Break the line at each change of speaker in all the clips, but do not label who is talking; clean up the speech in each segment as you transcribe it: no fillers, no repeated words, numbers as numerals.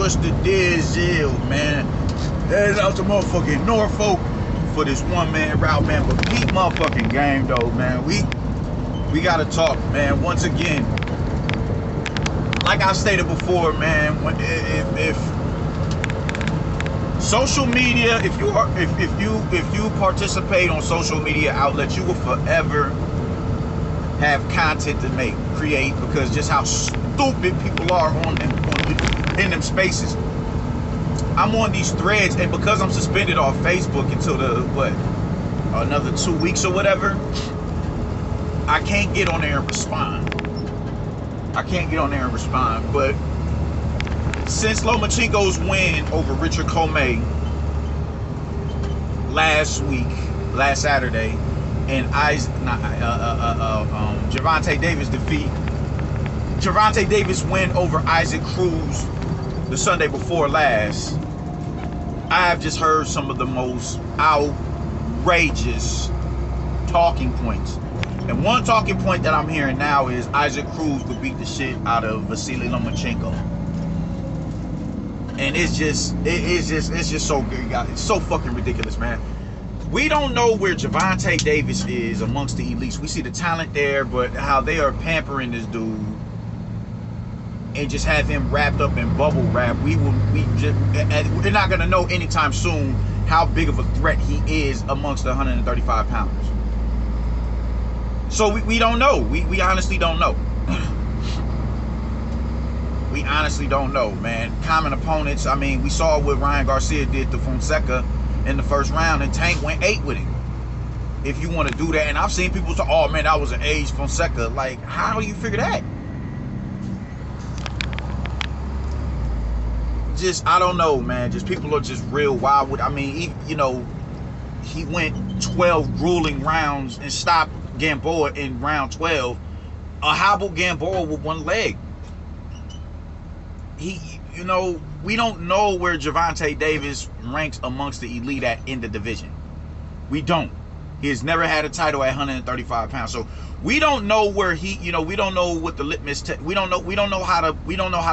what's the deal, man? There's out to motherfucking Norfolk for this one-man route, man. But peep motherfucking game, though, man. We gotta talk, man. Once again, like I stated before, man, if social media, if you participate on social media outlets, you will forever have content to create, because just how stupid people are in them spaces. I'm on these threads, and because I'm suspended off Facebook until another 2 weeks or whatever, I can't get on there and respond. But since Lomachenko's win over Richard Comey last Saturday, and Gervonta Davis defeat, Gervonta Davis win over Isaac Cruz the Sunday before last, I have just heard some of the most outrageous talking points. And one talking point that I'm hearing now is Isaac Cruz would beat the shit out of Vasily Lomachenko. And it's just so good, guys. It's so fucking ridiculous, man. We don't know where Gervonta Davis is amongst the elites. We see the talent there, but how they are pampering this dude and just have him wrapped up in bubble wrap, we're not gonna know anytime soon how big of a threat he is amongst the 135 pounders. So we don't know. We honestly don't know. We honestly don't know, man. Common opponents. I mean, we saw what Ryan Garcia did to Fonseca in the first round, and Tank went 8 with him. If you want to do that, and I've seen people say, "Oh man, that was an age Fonseca." Like, how do you figure that? Just, I don't know, man. Just people are just real wild. I mean, he went 12 grueling rounds and stopped Gamboa in round 12. How about Gamboa with one leg? We don't know where Gervonta Davis ranks amongst the elite in the division. We don't. He has never had a title at 135 pounds. So we don't know where we don't know what the litmus test, we don't know how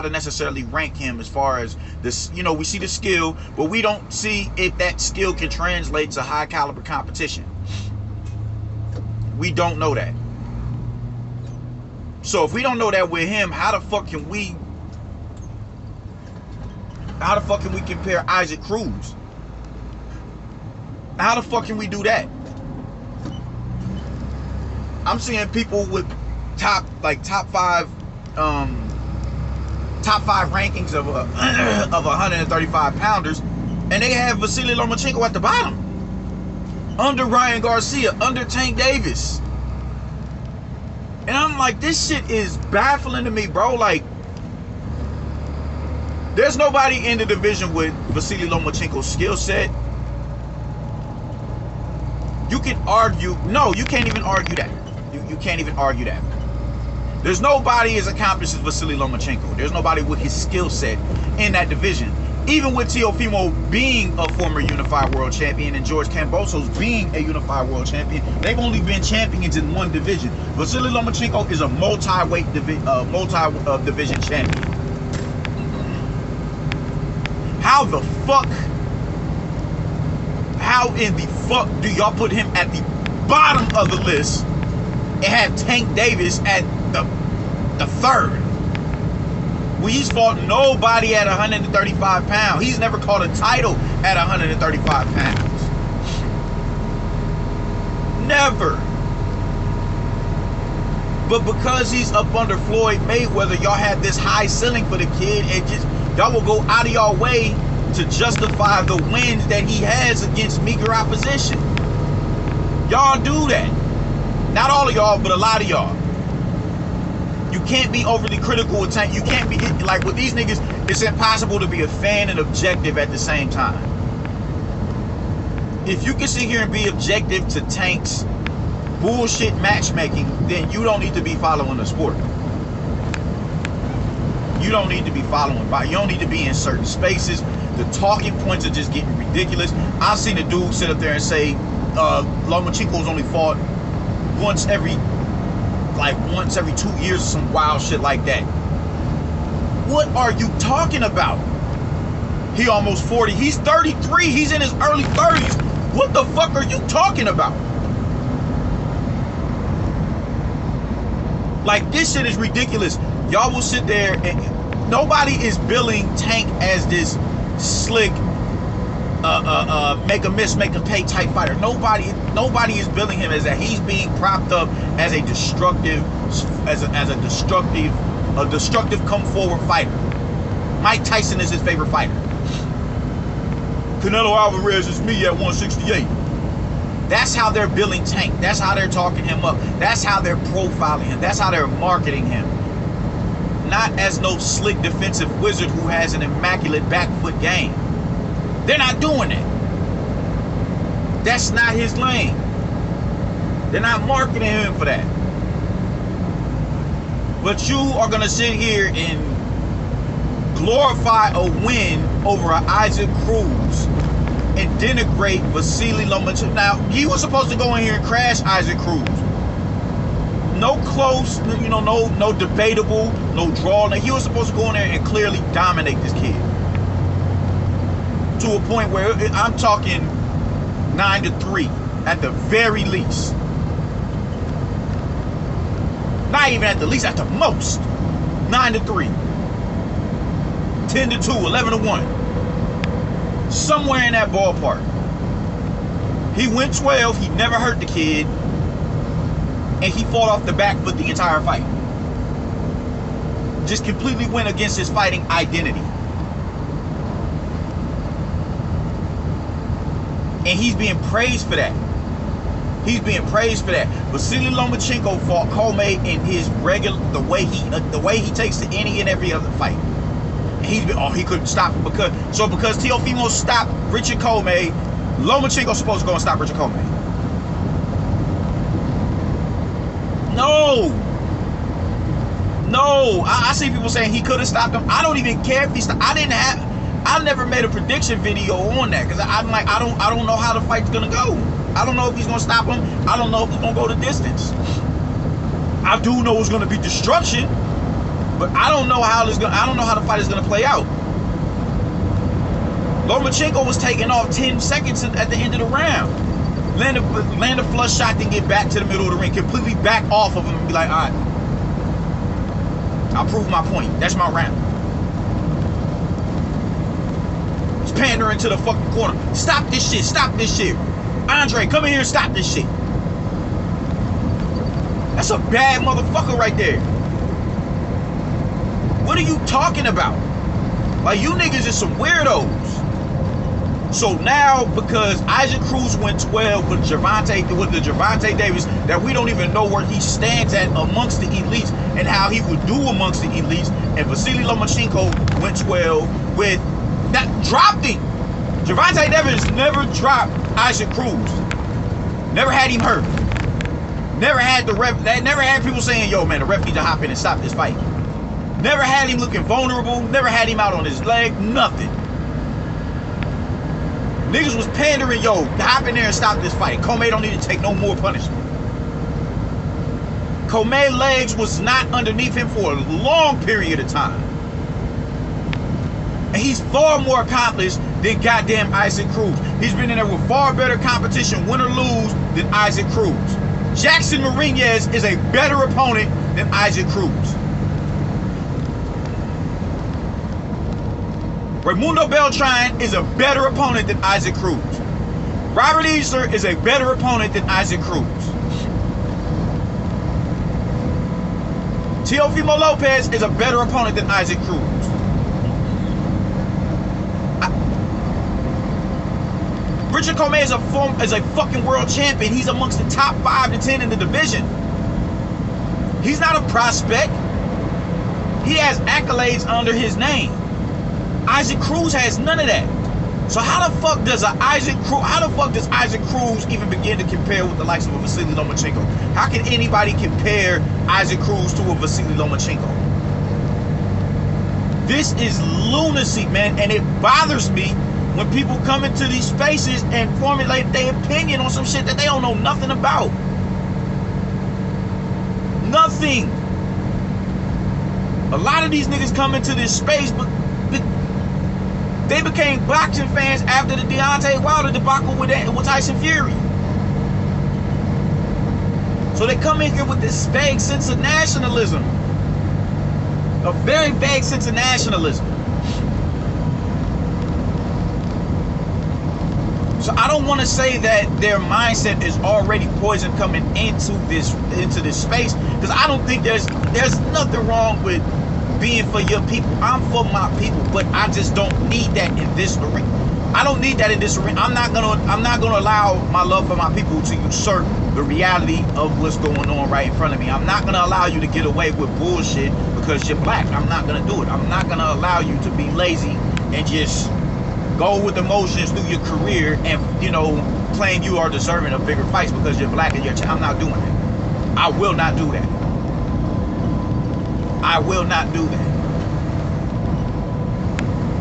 to necessarily rank him as far as this. We see the skill, but we don't see if that skill can translate to high caliber competition. We don't know that. So if we don't know that with him, how the fuck can we compare Isaac Cruz? How the fuck can we do that? I'm seeing people with top 5 rankings of 135 pounders, and they have Vasily Lomachenko at the bottom, under Ryan Garcia, under Tank Davis. And I'm like, this shit is baffling to me, bro. Like, there's nobody in the division with Vasily Lomachenko's skill set. You can argue, no, you can't even argue that. You can't even argue that. There's nobody as accomplished as Vasily Lomachenko. There's nobody with his skill set in that division. Even with Teofimo being a former unified world champion and George Kambosos being a unified world champion, they've only been champions in one division. Vasily Lomachenko is a multi-weight division champion. How in the fuck do y'all put him at the bottom of the list and have Tank Davis at the third? Well, he's fought nobody at 135 pounds. He's never caught a title at 135 pounds. Never. But because he's up under Floyd Mayweather, y'all have this high ceiling for the kid, and just y'all will go out of y'all way to justify the wins that he has against meager opposition. Y'all do that. Not all of y'all, but a lot of y'all. You can't be overly critical with Tank. You can't be, like, with these niggas, it's impossible to be a fan and objective at the same time. If you can sit here and be objective to Tank's bullshit matchmaking, then you don't need to be following the sport. You don't need to be following by. You don't need to be in certain spaces. The talking points are just getting ridiculous. I've seen a dude sit up there and say Lomachenko's only fought once every 2 years or some wild shit like that. What are you talking about? He almost 40. He's 33. He's in his early 30s. What the fuck are you talking about? Like, this shit is ridiculous. Y'all will sit there and nobody is billing Tank as this slick, make a miss, make a pay type fighter. Nobody is billing him as that. He's being propped up as a destructive, destructive come forward fighter. Mike Tyson is his favorite fighter. Canelo Alvarez is me at 168. That's how they're billing Tank. That's how they're talking him up. That's how they're profiling him. That's how they're marketing him. Not as no slick defensive wizard who has an immaculate back foot game. They're not doing it. That's not his lane. They're not marketing him for that. But you are going to sit here and glorify a win over an Isaac Cruz and denigrate Vasily Lomachenko. Now, he was supposed to go in here and crash Isaac Cruz. No close, you know, no debatable, no draw. Now, he was supposed to go in there and clearly dominate this kid. To a point where I'm talking 9-3 at the very least. Not even at the least, at the most. 9-3. 10-2, 11-1. Somewhere in that ballpark. He went 12, he never hurt the kid, and he fought off the back foot the entire fight. Just completely went against his fighting identity. And he's being praised for that. He's being praised for that. Vasily Lomachenko fought Comey in his regular, the way he takes to any and every other fight. And he couldn't stop him because Teofimo stopped Richard Comey, Lomachenko's supposed to go and stop Richard Comey. No. I see people saying he could have stopped him. I don't even care if he stopped. I never made a prediction video on that because I'm like, I don't know how the fight's gonna go. I don't know if he's gonna stop him. I don't know if he's gonna go the distance. I do know it's gonna be destruction, but I don't know how the fight is gonna play out. Lomachenko was taking off 10 seconds at the end of the round. Land a flush shot, then get back to the middle of the ring, completely back off of him and be like, all right, I'll prove my point. That's my round. He's pandering to the fucking corner. Stop this shit. Stop this shit. Andre, come in here and stop this shit. That's a bad motherfucker right there. What are you talking about? Like, you niggas is some weirdos. So now, because Isaac Cruz went 12 with the Gervonta Davis, that we don't even know where he stands at amongst the elites and how he would do amongst the elites, and Vasily Lomachenko went 12 with that dropped him. Gervonta Davis never dropped Isaac Cruz. Never had him hurt. Never had never had people saying, yo man, the ref needs to hop in and stop this fight. Never had him looking vulnerable, never had him out on his leg, nothing. Niggas was pandering, yo, hop in there and stop this fight. Comey don't need to take no more punishment. Comey's legs was not underneath him for a long period of time. And he's far more accomplished than goddamn Isaac Cruz. He's been in there with far better competition, win or lose, than Isaac Cruz. Jackson Marinez is a better opponent than Isaac Cruz. Raimundo Beltran is a better opponent than Isaac Cruz. Robert Easler is a better opponent than Isaac Cruz. Teofimo Lopez is a better opponent than Isaac Cruz. Richard Comey is a fucking world champion. He's amongst the top 5 to 10 in the division. He's not a prospect. He has accolades under his name. Isaac Cruz has none of that. So how the fuck does Isaac Cruz even begin to compare with the likes of a Vasily Lomachenko? How can anybody compare Isaac Cruz to a Vasily Lomachenko? This is lunacy, man, and it bothers me when people come into these spaces and formulate their opinion on some shit that they don't know nothing about. Nothing. A lot of these niggas come into this space, but They became boxing fans after the Deontay Wilder debacle with Tyson Fury. So they come in here with this vague sense of nationalism. A very vague sense of nationalism. So I don't want to say that their mindset is already poisoned coming into this space, because I don't think there's nothing wrong with being for your people. I'm for my people, but I just don't need that in this arena. I don't need that in this arena. I'm not gonna allow my love for my people to usurp the reality of what's going on right in front of me. I'm not gonna allow you to get away with bullshit because you're black. I'm not gonna do it. I'm not gonna allow you to be lazy and just go with emotions through your career and, you know, claim you are deserving of bigger fights because you're black and you're I'm not doing that. I will not do that. I will not do that.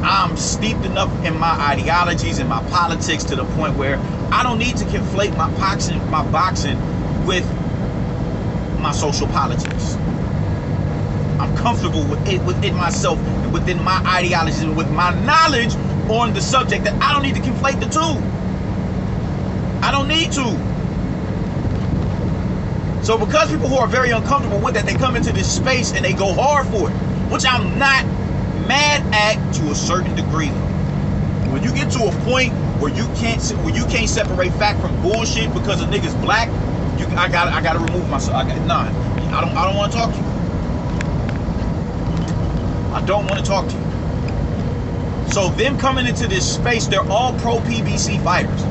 I'm steeped enough in my ideologies and my politics to the point where I don't need to conflate my boxing with my social politics. I'm comfortable with it within myself and within my ideologies and with my knowledge on the subject that I don't need to conflate the two. I don't need to. So because people who are very uncomfortable with that, they come into this space and they go hard for it, which I'm not mad at to a certain degree. When you get to a point where you can't separate fact from bullshit because a nigga's black, I gotta remove myself. I don't want to talk to you. I don't want to talk to you. So them coming into this space, they're all pro-PBC fighters.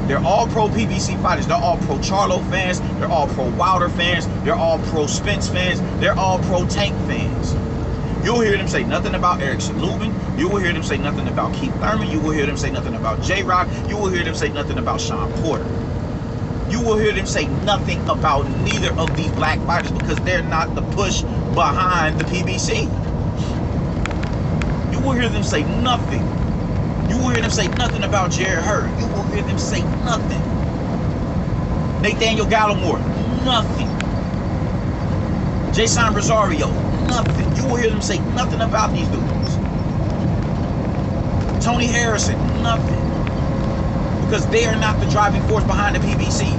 They're all pro-PBC fighters. They're all pro-Charlo fans. They're all pro-Wilder fans. They're all pro-Spence fans. They're all pro-Tank fans. You'll hear them say nothing about Erickson Lubin. You will hear them say nothing about Keith Thurman. You will hear them say nothing about J-Rock. You will hear them say nothing about Sean Porter. You will hear them say nothing about neither of these black fighters because they're not the push behind the PBC. You will hear them say nothing. You will hear them say nothing about Jared Hurd. You will hear them say nothing. Nathaniel Gallimore, nothing. Jason Rosario, nothing. You will hear them say nothing about these dudes. Tony Harrison, nothing. Because they are not the driving force behind the PBC.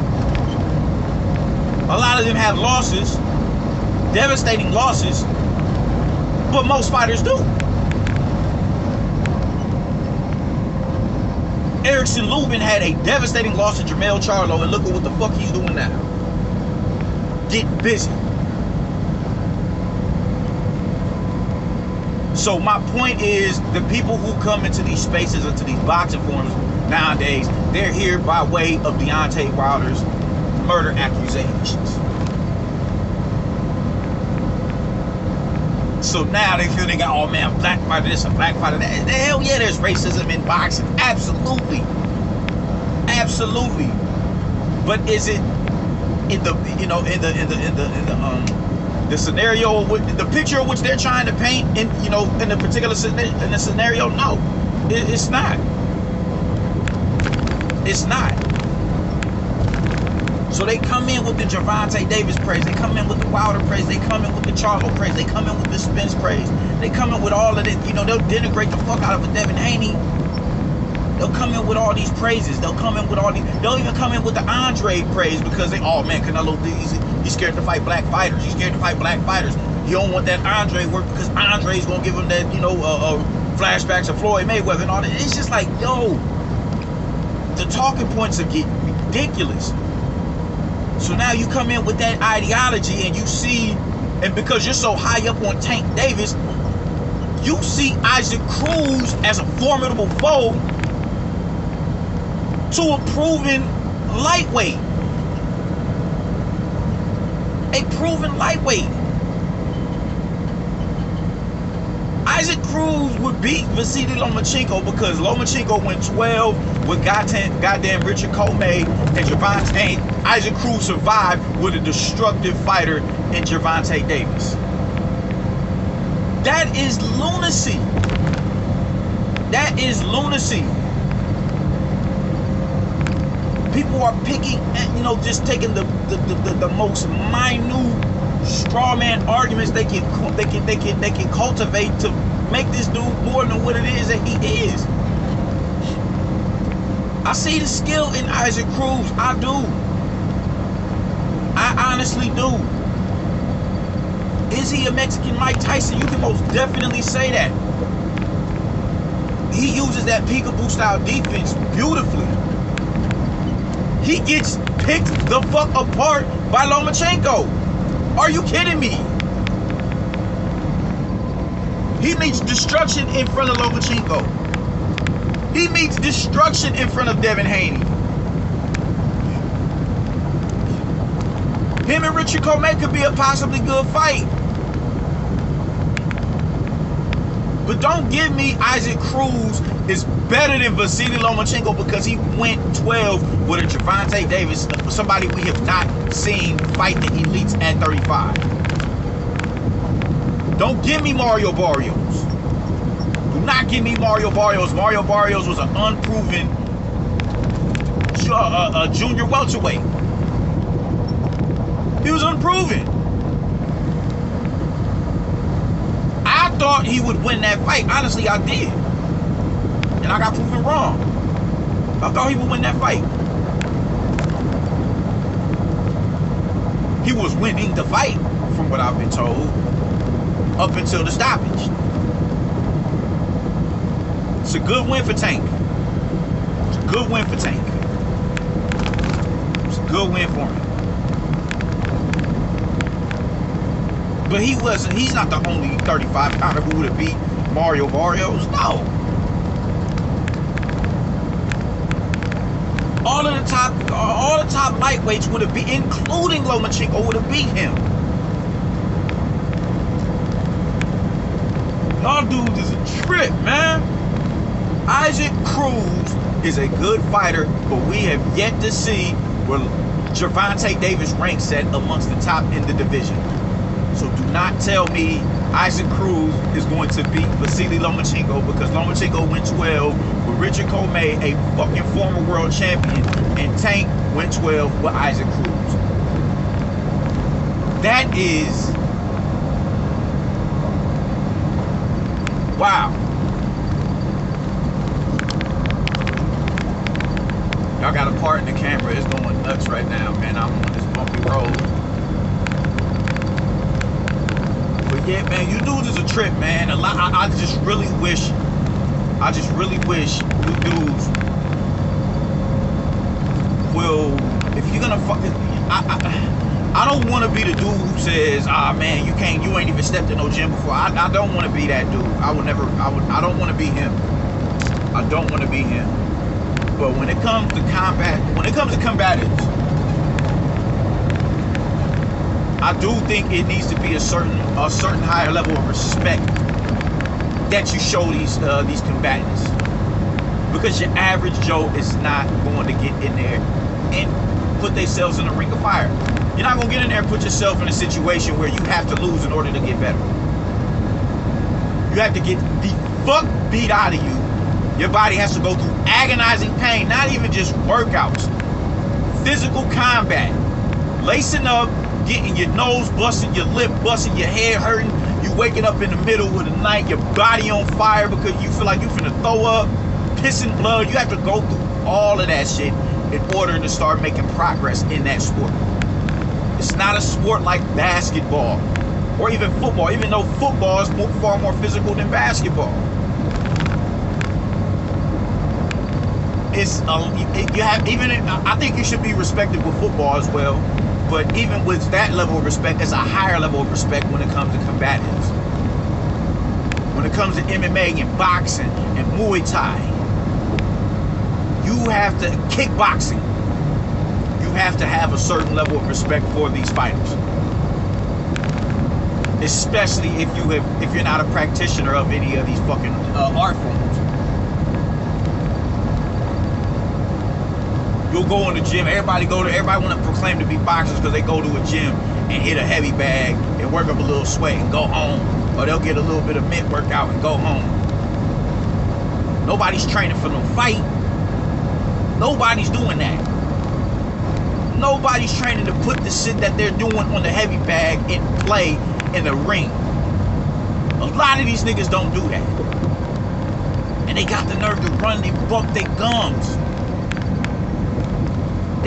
A lot of them have losses, devastating losses, but most fighters do. Erickson Lubin had a devastating loss to Jermell Charlo, and look at what the fuck he's doing now. Getting busy. So my point is, the people who come into these spaces, into these boxing forums nowadays, they're here by way of Deontay Wilder's murder accusations. So now they feel they got, oh man, a black fighter this, a black fighter that. Hell yeah, there's racism in boxing. Absolutely. Absolutely. But is it in the, you know, in the scenario, the picture which they're trying to paint in, you know, in the particular scenario? No, it's not. It's not. So they come in with the Gervonta Davis praise. They come in with the Wilder praise. They come in with the Charlo praise. They come in with the Spence praise. They come in with all of it. You know, they'll denigrate the fuck out of a Devin Haney. They'll come in with all these praises. They'll come in with all these. They'll even come in with the Andre praise because they, oh man, Canelo, he's scared to fight black fighters. He's scared to fight black fighters. He don't want that Andre work because Andre's gonna give him that, you know, flashbacks of Floyd Mayweather and all that. It's just like, yo, the talking points are getting ridiculous. So now you come in with that ideology and you see, and because you're so high up on Tank Davis, you see Isaac Cruz as a formidable foe to a proven lightweight. A proven lightweight. Isaac Cruz would beat Vasily Lomachenko because Lomachenko went 12 with goddamn Richard Comey and Gervonta. Isaac Cruz survived with a destructive fighter in Gervonta Davis. That is lunacy. That is lunacy. People are picking, you know, just taking the most minute straw man arguments they can cultivate to make this dude more than what it is that he is. I see the skill in Isaac Cruz. I do. I honestly do. Is he a Mexican Mike Tyson? You can most definitely say that. He uses that peekaboo style defense beautifully. He gets picked the fuck apart by Lomachenko. Are you kidding me? He meets destruction in front of Lomachenko. He meets destruction in front of Devin Haney. Him and Richard Comey could be a possibly good fight. But don't give me Isaac Cruz is better than Vasily Lomachenko because he went 12 with a Gervonta Davis, somebody we have not seen fight the elites at 35. Don't give me Mario Barrios. Do not give me Mario Barrios. Mario Barrios was an unproven junior welterweight. He was unproven. I thought he would win that fight. Honestly, I did. And I got proven wrong. I thought he would win that fight. He was winning the fight, from what I've been told, up until the stoppage. It's a good win for Tank. It's a good win for Tank. It's a good win for him. But he's not the only 35 pounder who would have beat Mario Barrios. No. All the top lightweights would have beat, including Lomachenko, would have beat him. Y'all dudes is a trip, man. Isaac Cruz is a good fighter, but we have yet to see where Gervonta Davis ranks at amongst the top in the division. So do not tell me Isaac Cruz is going to beat Vasily Lomachenko, because Lomachenko went 12 with Richard Comey, a fucking former world champion, and Tank went 12 with Isaac Cruz. That is... wow. Y'all got a part in the camera. It's going nuts right now, man. I'm on this bumpy road. But yeah, man, you dudes is a trip, man. I just really wish you dudes will, if you're gonna fucking, I don't want to be the dude who says, ah, man, you ain't even stepped in no gym before. I don't want to be that dude. I don't want to be him. I don't want to be him. But when it comes to combatives, I do think it needs to be a certain higher level of respect that you show these combatants, because your average Joe is not going to get in there and put themselves in a ring of fire. You're not going to get in there and put yourself in a situation where you have to lose in order to get better. You have to get the fuck beat out of you. Your body has to go through agonizing pain, not even just workouts. Physical combat. Lacing up, getting your nose busted, your lip busted, your head hurting. You waking up in the middle of the night, your body on fire because you feel like you're finna throw up, pissing blood. You have to go through all of that shit in order to start making progress in that sport. It's not a sport like basketball or even football, even though football is far more physical than basketball. I think you should be respected with football as well. But even with that level of respect, there's a higher level of respect when it comes to combatives. When it comes to MMA and boxing and Muay Thai, you have to, kickboxing, you have to have a certain level of respect for these fighters. Especially if you're not a practitioner of any of these fucking art forms. You'll go in the gym. Everybody want to proclaim to be boxers because they go to a gym and hit a heavy bag and work up a little sweat and go home, or they'll get a little bit of mitt workout and go home. Nobody's training for no fight. Nobody's doing that. Nobody's training to put the shit that they're doing on the heavy bag in play in the ring. A lot of these niggas don't do that, and they got the nerve to run and buck their gums.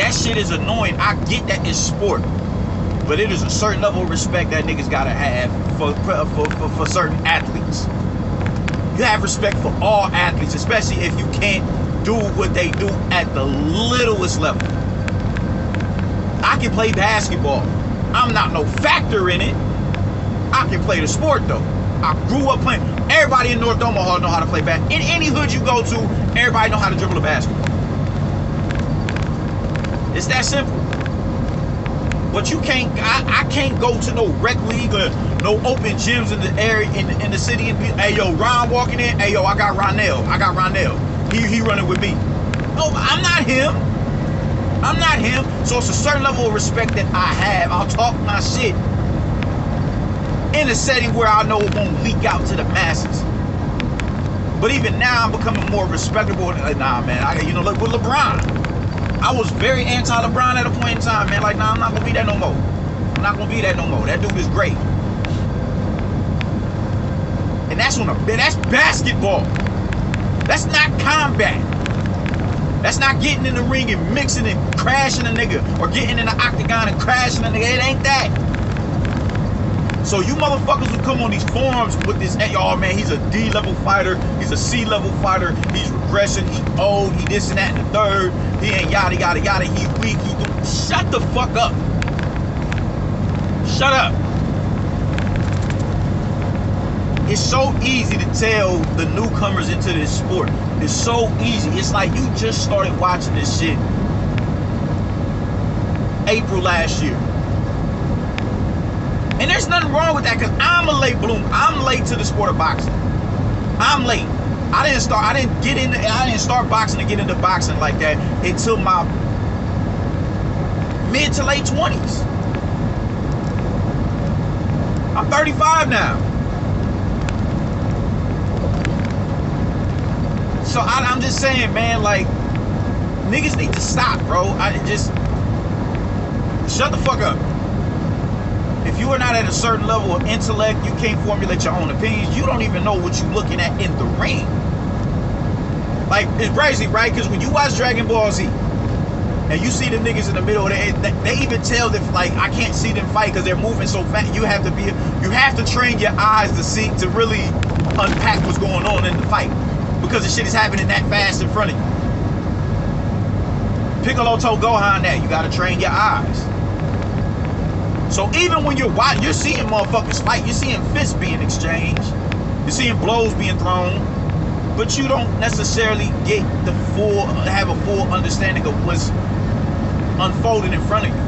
That shit is annoying. I get that it's sport, but it is a certain level of respect that niggas gotta have for certain athletes. You have respect for all athletes, especially if you can't do what they do at the littlest level. I can play basketball. I'm not no factor in it. I can play the sport though. I grew up playing. Everybody in North Omaha know how to play basketball. In any hood you go to, everybody know how to dribble a basketball. It's that simple. But you can't. I can't go to no rec league or no open gyms in the area in the city and be, hey yo, Ron walking in. Hey yo, I got Ronell. He running with me. No, I'm not him. I'm not him. So it's a certain level of respect that I have. I'll talk my shit in a setting where I know it won't leak out to the masses. But even now, I'm becoming more respectable. Like, nah, man. Look with LeBron. I was very anti-LeBron at a point in time, man. Like, nah, I'm not gonna be that no more. I'm not gonna be that no more. That dude is great. And that's basketball. That's not combat. That's not getting in the ring and mixing and crashing a nigga, or getting in the octagon and crashing a nigga. It ain't that. So you motherfuckers who come on these forums with this, hey, y'all, man, he's a D-level fighter, he's a C-level fighter, he's regression, he old, he this and that and the third, he ain't yada yada yada, he weak, shut the fuck up. Shut up. It's so easy to tell the newcomers into this sport. It's so easy. It's like you just started watching this shit April last year. And there's nothing wrong with that, because I'm a late bloomer. I'm late to the sport of boxing. I'm late. I didn't start boxing and get into boxing like that until my mid to late 20s. I'm 35 now. So I'm just saying, man, like, niggas need to stop, bro. Shut the fuck up. If you are not at a certain level of intellect, you can't formulate your own opinions. You don't even know what you're looking at in the ring. Like, it's crazy, right? Because when you watch Dragon Ball Z, and you see the niggas in the middle, they even tell that, like, I can't see them fight because they're moving so fast. You have to train your eyes to really unpack what's going on in the fight, because the shit is happening that fast in front of you. Piccolo told Gohan that you gotta train your eyes. So even when you're seeing motherfuckers fight, you're seeing fists being exchanged, you're seeing blows being thrown, but you don't necessarily have a full understanding of what's unfolding in front of you.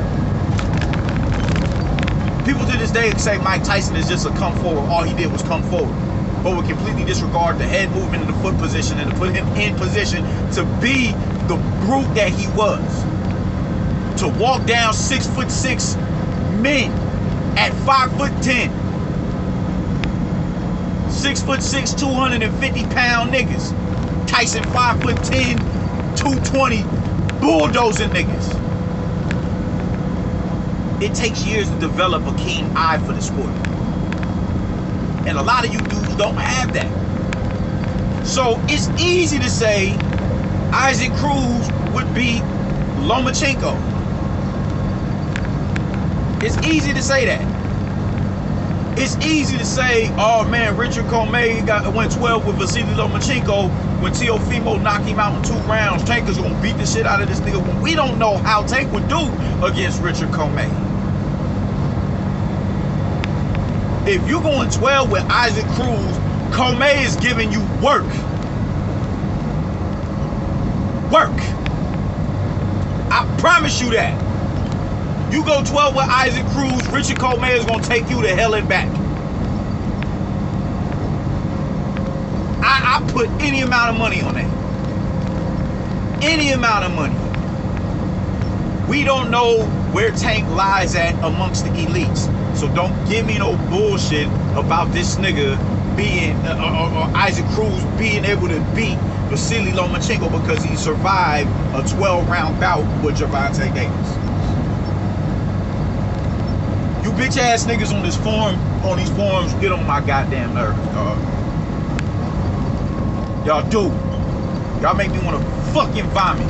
People to this day say Mike Tyson is just a come forward. All he did was come forward, but would completely disregard the head movement and the foot position, and to put him in position to be the brute that he was. To walk down 6'6" men at 5'10", 6'6", 250-pound niggas. Tyson 5'10", 220, bulldozing niggas. It takes years to develop a keen eye for the sport, and a lot of you dudes don't have that. So it's easy to say Isaac Cruz would beat Lomachenko. It's easy to say that. It's easy to say, oh man, Richard Comey went 12 with Vasily Lomachenko when Teofimo knocked him out in 2 rounds. Tank is gonna beat the shit out of this nigga. When we don't know how Tank would do against Richard Comey. If you're going 12 with Isaac Cruz, Comey is giving you work. Work. I promise you that. You go 12 with Isaac Cruz, Richard Comey is going to take you to hell and back. I put any amount of money on that. Any amount of money. We don't know where Tank lies at amongst the elites. So don't give me no bullshit about this nigga being, or Isaac Cruz being able to beat Vasily Lomachenko because he survived a 12-round bout with Gervonta Davis. You bitch ass niggas on these forums get on my goddamn nerves, dog. Y'all do. Y'all make me want to fucking vomit.